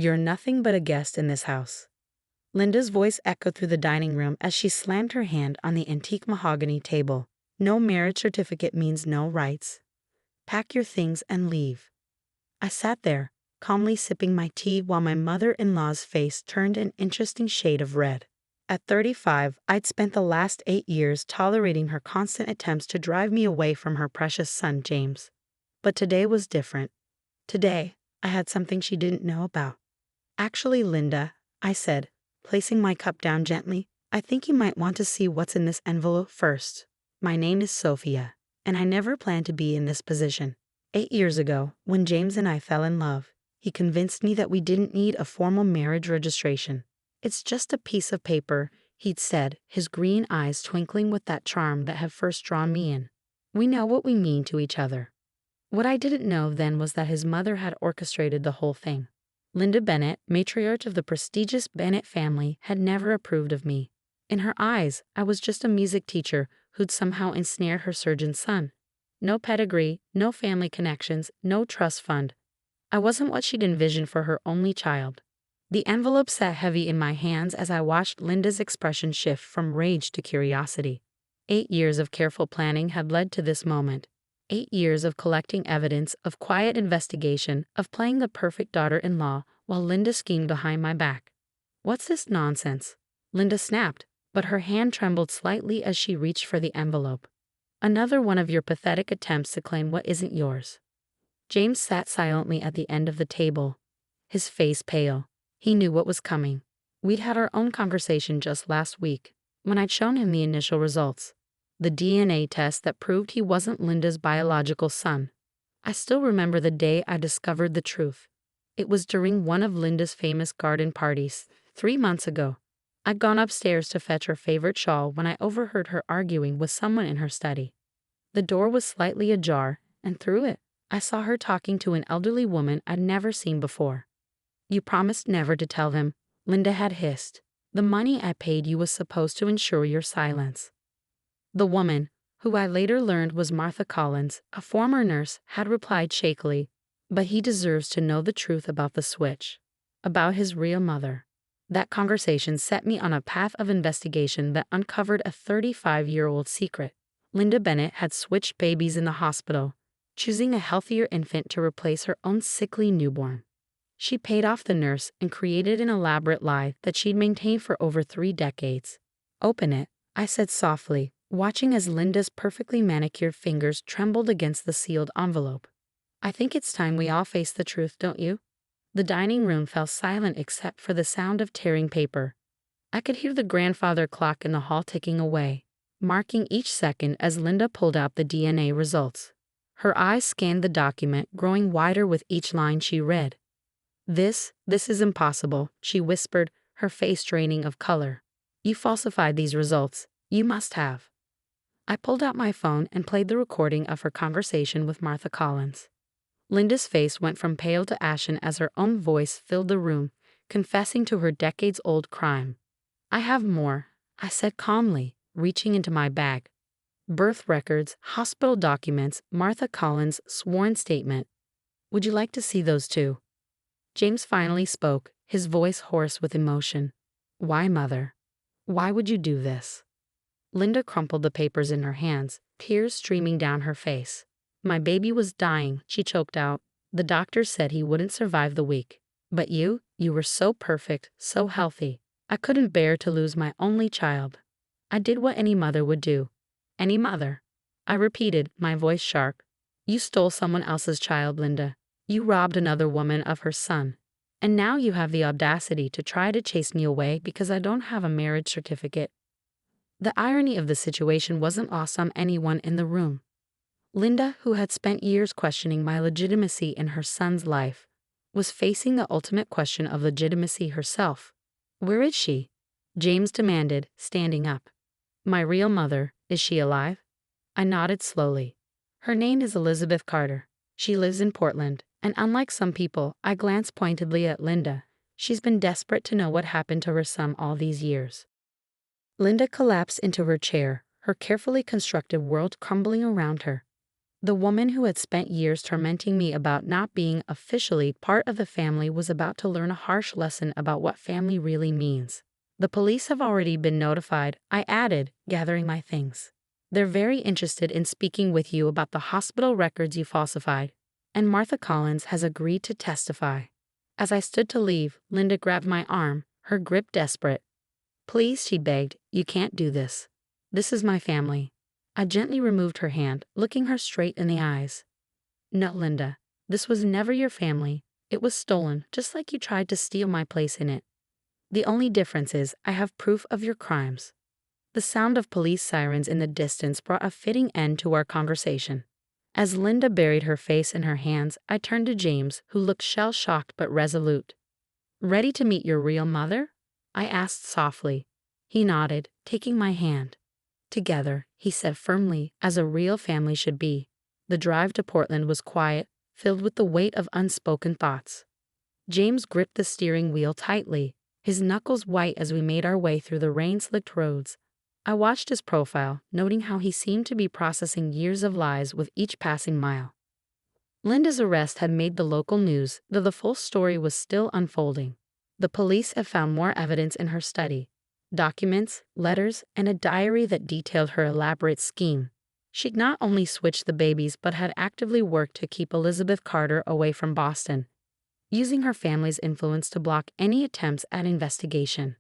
You're nothing but a guest in this house. Linda's voice echoed through the dining room as she slammed her hand on the antique mahogany table. No marriage certificate means no rights. Pack your things and leave. I sat there, calmly sipping my tea while my mother-in-law's face turned an interesting shade of red. At 35, I'd spent the last 8 years tolerating her constant attempts to drive me away from her precious son, James. But today was different. Today, I had something she didn't know about. Actually, Linda, I said, placing my cup down gently, I think you might want to see what's in this envelope first. My name is Sophia, and I never planned to be in this position. 8 years ago, when James and I fell in love, he convinced me that we didn't need a formal marriage registration. It's just a piece of paper, he'd said, his green eyes twinkling with that charm that had first drawn me in. We know what we mean to each other. What I didn't know then was that his mother had orchestrated the whole thing. Linda Bennett, matriarch of the prestigious Bennett family, had never approved of me. In her eyes, I was just a music teacher who'd somehow ensnared her surgeon's son. No pedigree, no family connections, no trust fund. I wasn't what she'd envisioned for her only child. The envelope sat heavy in my hands as I watched Linda's expression shift from rage to curiosity. 8 years of careful planning had led to this moment. 8 years of collecting evidence, of quiet investigation, of playing the perfect daughter-in-law while Linda schemed behind my back. What's this nonsense? Linda snapped, but her hand trembled slightly as she reached for the envelope. Another one of your pathetic attempts to claim what isn't yours. James sat silently at the end of the table, his face pale. He knew what was coming. We'd had our own conversation just last week, when I'd shown him the initial results. The DNA test that proved he wasn't Linda's biological son. I still remember the day I discovered the truth. It was during one of Linda's famous garden parties, 3 months ago. I'd gone upstairs to fetch her favorite shawl when I overheard her arguing with someone in her study. The door was slightly ajar, and through it, I saw her talking to an elderly woman I'd never seen before. You promised never to tell them, Linda had hissed. The money I paid you was supposed to ensure your silence. The woman, who I later learned was Martha Collins, a former nurse, had replied shakily, but he deserves to know the truth about the switch, about his real mother. That conversation set me on a path of investigation that uncovered a 35-year-old secret. Linda Bennett had switched babies in the hospital, choosing a healthier infant to replace her own sickly newborn. She paid off the nurse and created an elaborate lie that she'd maintained for over 3 decades. Open it, I said softly, watching as Linda's perfectly manicured fingers trembled against the sealed envelope. I think it's time we all face the truth, don't you? The dining room fell silent except for the sound of tearing paper. I could hear the grandfather clock in the hall ticking away, marking each second as Linda pulled out the DNA results. Her eyes scanned the document, growing wider with each line she read. This is impossible, she whispered, her face draining of color. You falsified these results. You must have. I pulled out my phone and played the recording of her conversation with Martha Collins. Linda's face went from pale to ashen as her own voice filled the room, confessing to her decades-old crime. I have more, I said calmly, reaching into my bag. Birth records, hospital documents, Martha Collins' sworn statement. Would you like to see those too? James finally spoke, his voice hoarse with emotion. Why, Mother? Why would you do this? Linda crumpled the papers in her hands, tears streaming down her face. My baby was dying, she choked out. The doctor said he wouldn't survive the week. But you were so perfect, so healthy. I couldn't bear to lose my only child. I did what any mother would do. Any mother. I repeated, my voice sharp. You stole someone else's child, Linda. You robbed another woman of her son. And now you have the audacity to try to chase me away because I don't have a marriage certificate. The irony of the situation wasn't lost on anyone in the room. Linda, who had spent years questioning my legitimacy in her son's life, was facing the ultimate question of legitimacy herself. Where is she? James demanded, standing up. My real mother, is she alive? I nodded slowly. Her name is Elizabeth Carter. She lives in Portland, and unlike some people, I glanced pointedly at Linda. She's been desperate to know what happened to her son all these years. Linda collapsed into her chair, her carefully constructed world crumbling around her. The woman who had spent years tormenting me about not being officially part of the family was about to learn a harsh lesson about what family really means. The police have already been notified, I added, gathering my things. They're very interested in speaking with you about the hospital records you falsified, and Martha Collins has agreed to testify. As I stood to leave, Linda grabbed my arm, her grip desperate. Please, she begged, you can't do this. This is my family. I gently removed her hand, looking her straight in the eyes. No, Linda, this was never your family. It was stolen, just like you tried to steal my place in it. The only difference is I have proof of your crimes. The sound of police sirens in the distance brought a fitting end to our conversation. As Linda buried her face in her hands, I turned to James, who looked shell-shocked but resolute. Ready to meet your real mother? I asked softly. He nodded, taking my hand. Together, he said firmly, as a real family should be. The drive to Portland was quiet, filled with the weight of unspoken thoughts. James gripped the steering wheel tightly, his knuckles white as we made our way through the rain-slicked roads. I watched his profile, noting how he seemed to be processing years of lies with each passing mile. Linda's arrest had made the local news, though the full story was still unfolding. The police had found more evidence in her study. Documents, letters, and a diary that detailed her elaborate scheme. She'd not only switched the babies but had actively worked to keep Elizabeth Carter away from Boston, using her family's influence to block any attempts at investigation.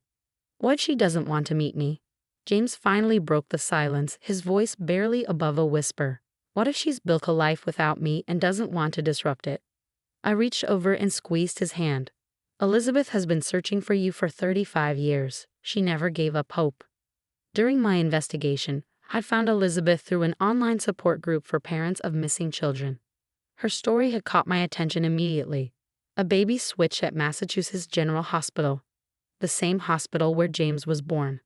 What if she doesn't want to meet me? James finally broke the silence, his voice barely above a whisper. What if she's built a life without me and doesn't want to disrupt it? I reached over and squeezed his hand. Elizabeth has been searching for you for 35 years. She never gave up hope. During my investigation, I found Elizabeth through an online support group for parents of missing children. Her story had caught my attention immediately. A baby switch at Massachusetts General Hospital, the same hospital where James was born.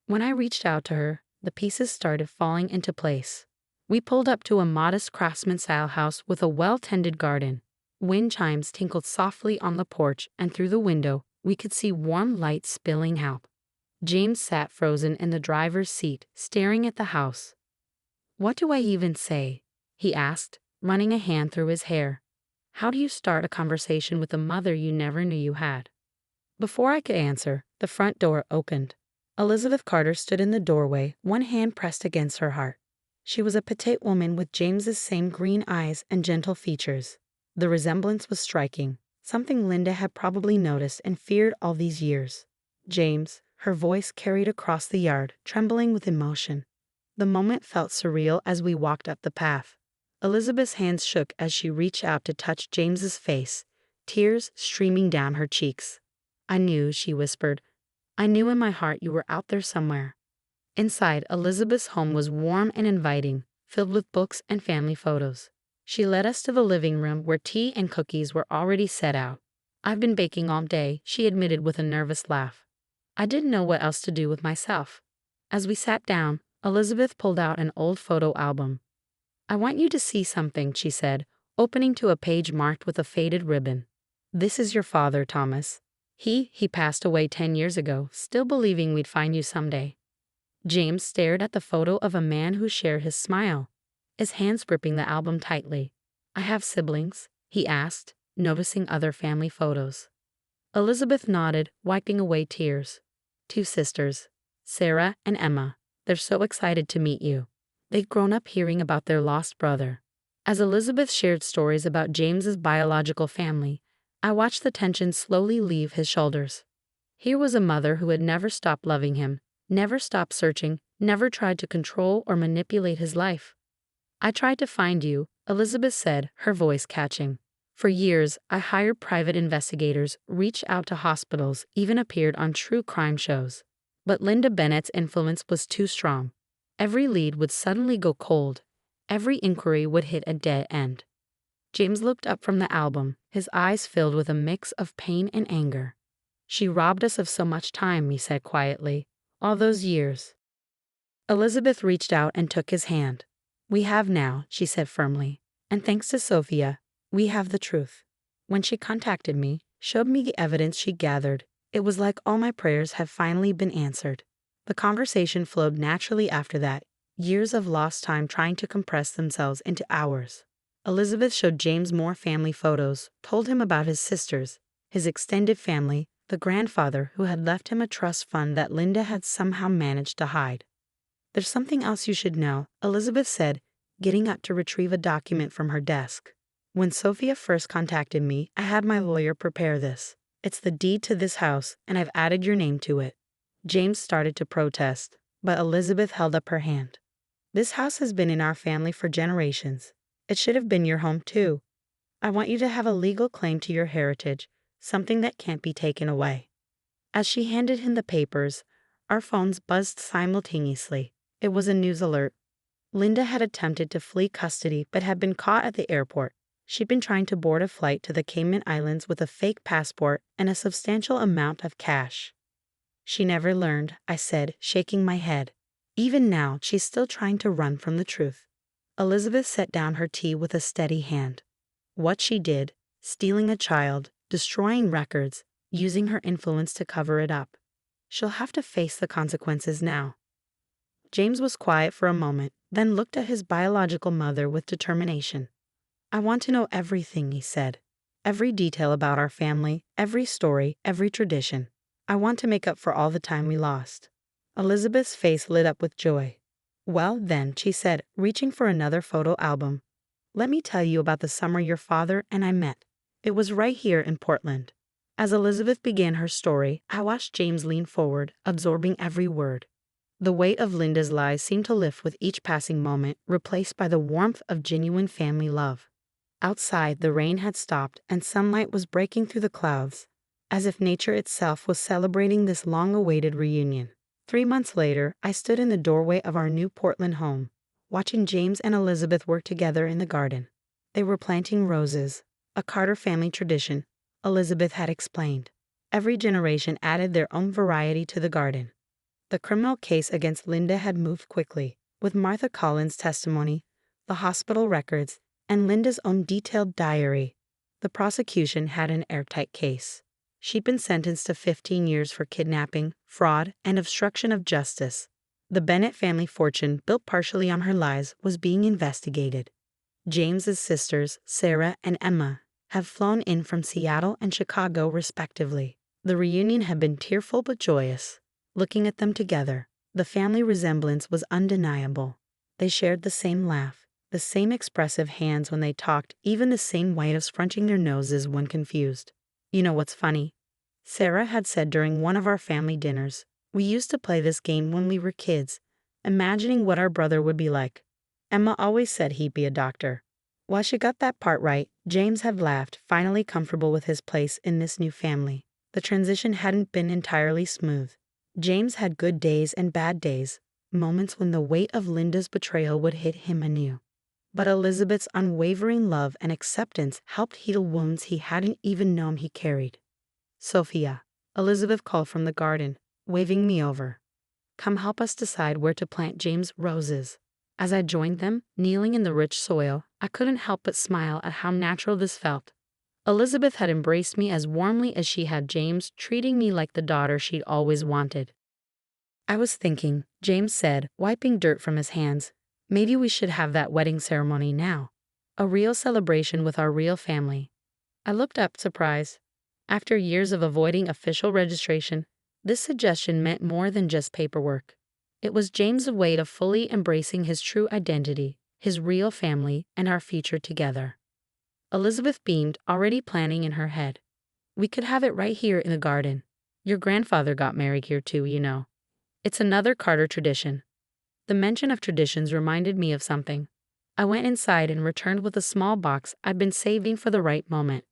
When I reached out to her, the pieces started falling into place. We pulled up to a modest craftsman-style house with a well-tended garden. Wind chimes tinkled softly on the porch, and through the window, we could see warm light spilling out. James sat frozen in the driver's seat, staring at the house. What do I even say? He asked, running a hand through his hair. How do you start a conversation with a mother you never knew you had? Before I could answer, the front door opened. Elizabeth Carter stood in the doorway, one hand pressed against her heart. She was a petite woman with James's same green eyes and gentle features. The resemblance was striking, something Linda had probably noticed and feared all these years. James, her voice carried across the yard, trembling with emotion. The moment felt surreal as we walked up the path. Elizabeth's hands shook as she reached out to touch James's face, tears streaming down her cheeks. I knew, she whispered. I knew in my heart you were out there somewhere. Inside, Elizabeth's home was warm and inviting, filled with books and family photos. She led us to the living room where tea and cookies were already set out. I've been baking all day, she admitted with a nervous laugh. I didn't know what else to do with myself. As we sat down, Elizabeth pulled out an old photo album. I want you to see something, she said, opening to a page marked with a faded ribbon. This is your father, Thomas. He passed away 10 years ago, still believing we'd find you someday. James stared at the photo of a man who shared his smile, his hands gripping the album tightly. I have siblings, he asked, noticing other family photos. Elizabeth nodded, wiping away tears. 2 sisters, Sarah and Emma. They're so excited to meet you. They'd grown up hearing about their lost brother. As Elizabeth shared stories about James's biological family, I watched the tension slowly leave his shoulders. Here was a mother who had never stopped loving him, never stopped searching, never tried to control or manipulate his life. I tried to find you, Elizabeth said, her voice catching. For years, I hired private investigators, reached out to hospitals, even appeared on true crime shows. But Linda Bennett's influence was too strong. Every lead would suddenly go cold. Every inquiry would hit a dead end. James looked up from the album, his eyes filled with a mix of pain and anger. She robbed us of so much time, he said quietly. All those years. Elizabeth reached out and took his hand. We have now, she said firmly. And thanks to Sophia, we have the truth. When she contacted me, showed me the evidence she gathered, it was like all my prayers had finally been answered. The conversation flowed naturally after that, Years of lost time trying to compress themselves into hours. Elizabeth showed James more family photos, told him about his sisters, his extended family, the grandfather who had left him a trust fund that Linda had somehow managed to hide. "There's something else you should know," Elizabeth said, getting up to retrieve a document from her desk. "When Sophia first contacted me, I had my lawyer prepare this. It's the deed to this house, and I've added your name to it." James started to protest, but Elizabeth held up her hand. "This house has been in our family for generations. It should have been your home too. I want you to have a legal claim to your heritage, something that can't be taken away." As she handed him the papers, our phones buzzed simultaneously. It was a news alert. Linda had attempted to flee custody but had been caught at the airport. She'd been trying to board a flight to the Cayman Islands with a fake passport and a substantial amount of cash. "She never learned," I said, shaking my head. "Even now, she's still trying to run from the truth." Elizabeth set down her tea with a steady hand. "What she did, stealing a child, destroying records, using her influence to cover it up. She'll have to face the consequences now." James was quiet for a moment, then looked at his biological mother with determination. "I want to know everything," he said. "Every detail about our family, every story, every tradition. I want to make up for all the time we lost." Elizabeth's face lit up with joy. "Well, then," she said, reaching for another photo album, "let me tell you about the summer your father and I met. It was right here in Portland." As Elizabeth began her story, I watched James lean forward, absorbing every word. The weight of Linda's lies seemed to lift with each passing moment, replaced by the warmth of genuine family love. Outside, the rain had stopped and sunlight was breaking through the clouds, as if nature itself was celebrating this long-awaited reunion. 3 months later, I stood in the doorway of our new Portland home, watching James and Elizabeth work together in the garden. They were planting roses, a Carter family tradition, Elizabeth had explained. Every generation added their own variety to the garden. The criminal case against Linda had moved quickly, with Martha Collins' testimony, the hospital records, and Linda's own detailed diary. The prosecution had an airtight case. She'd been sentenced to 15 years for kidnapping, fraud, and obstruction of justice. The Bennett family fortune, built partially on her lies, was being investigated. James's sisters, Sarah and Emma, have flown in from Seattle and Chicago respectively. The reunion had been tearful but joyous. Looking at them together, the family resemblance was undeniable. They shared the same laugh, the same expressive hands when they talked, even the same way of scrunching their noses when confused. "You know what's funny?" Sarah had said during one of our family dinners. "We used to play this game when we were kids, imagining what our brother would be like. Emma always said he'd be a doctor." While she got that part right, James had laughed, finally comfortable with his place in this new family. The transition hadn't been entirely smooth. James had good days and bad days, moments when the weight of Linda's betrayal would hit him anew. But Elizabeth's unwavering love and acceptance helped heal wounds he hadn't even known he carried. "Sophia," Elizabeth called from the garden, waving me over. "Come help us decide where to plant James' roses." As I joined them, kneeling in the rich soil, I couldn't help but smile at how natural this felt. Elizabeth had embraced me as warmly as she had James, treating me like the daughter she'd always wanted. "I was thinking," James said, wiping dirt from his hands, "maybe we should have that wedding ceremony now. A real celebration with our real family." I looked up, surprised. After years of avoiding official registration, this suggestion meant more than just paperwork. It was James' way of fully embracing his true identity, his real family, and our future together. Elizabeth beamed, already planning in her head. "We could have it right here in the garden. Your grandfather got married here too, you know. It's another Carter tradition." The mention of traditions reminded me of something. I went inside and returned with a small box I'd been saving for the right moment.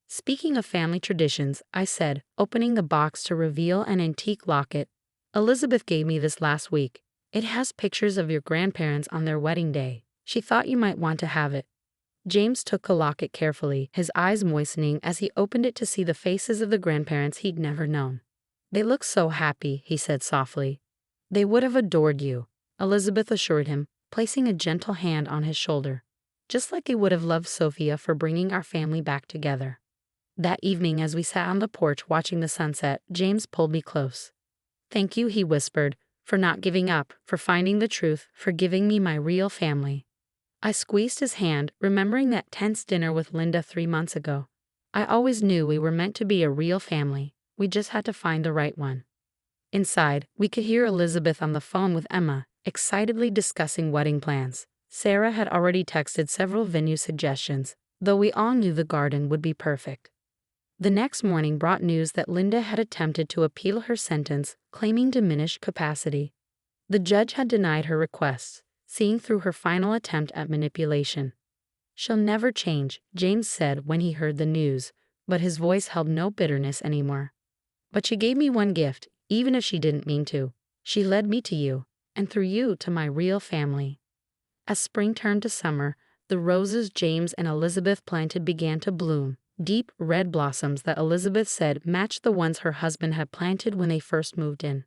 "Speaking of family traditions," I said, opening the box to reveal an antique locket. "Elizabeth gave me this last week. It has pictures of your grandparents on their wedding day. She thought you might want to have it." James took the locket carefully, his eyes moistening as he opened it to see the faces of the grandparents he'd never known. "They look so happy," he said softly. "They would have adored you," Elizabeth assured him, placing a gentle hand on his shoulder. "Just like they would have loved Sophia for bringing our family back together." That evening, as we sat on the porch watching the sunset, James pulled me close. "Thank you," he whispered, for not giving up, for finding the truth, for giving me my real family. I squeezed his hand, remembering that tense dinner with Linda 3 months ago. I always knew we were meant to be a real family. We just had to find the right one. Inside, we could hear Elizabeth on the phone with Emma, excitedly discussing wedding plans. Sarah had already texted several venue suggestions, though we all knew the garden would be perfect. The next morning brought news that Linda had attempted to appeal her sentence, claiming diminished capacity. The judge had denied her requests, seeing through her final attempt at manipulation. "She'll never change," James said when he heard the news, but his voice held no bitterness anymore. "But she gave me one gift, even if she didn't mean to. She led me to you, and through you to my real family." As spring turned to summer, the roses James and Elizabeth planted began to bloom, deep red blossoms that Elizabeth said matched the ones her husband had planted when they first moved in.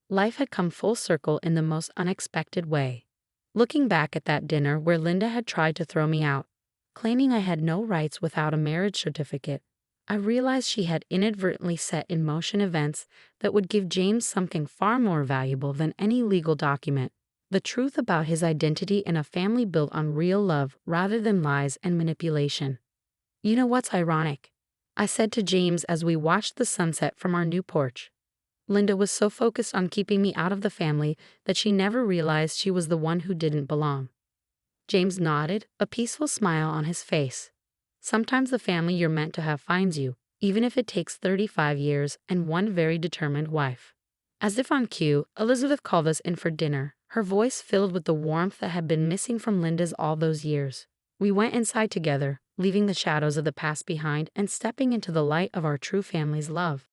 Life had come full circle in the most unexpected way. Looking back at that dinner where Linda had tried to throw me out, claiming I had no rights without a marriage certificate, I realized she had inadvertently set in motion events that would give James something far more valuable than any legal document: the truth about his identity and a family built on real love rather than lies and manipulation. "You know what's ironic?" I said to James as we watched the sunset from our new porch. "Linda was so focused on keeping me out of the family that she never realized she was the one who didn't belong." James nodded, a peaceful smile on his face. "Sometimes the family you're meant to have finds you, even if it takes 35 years and one very determined wife." As if on cue, Elizabeth called us in for dinner, her voice filled with the warmth that had been missing from Linda's all those years. We went inside together, leaving the shadows of the past behind and stepping into the light of our true family's love.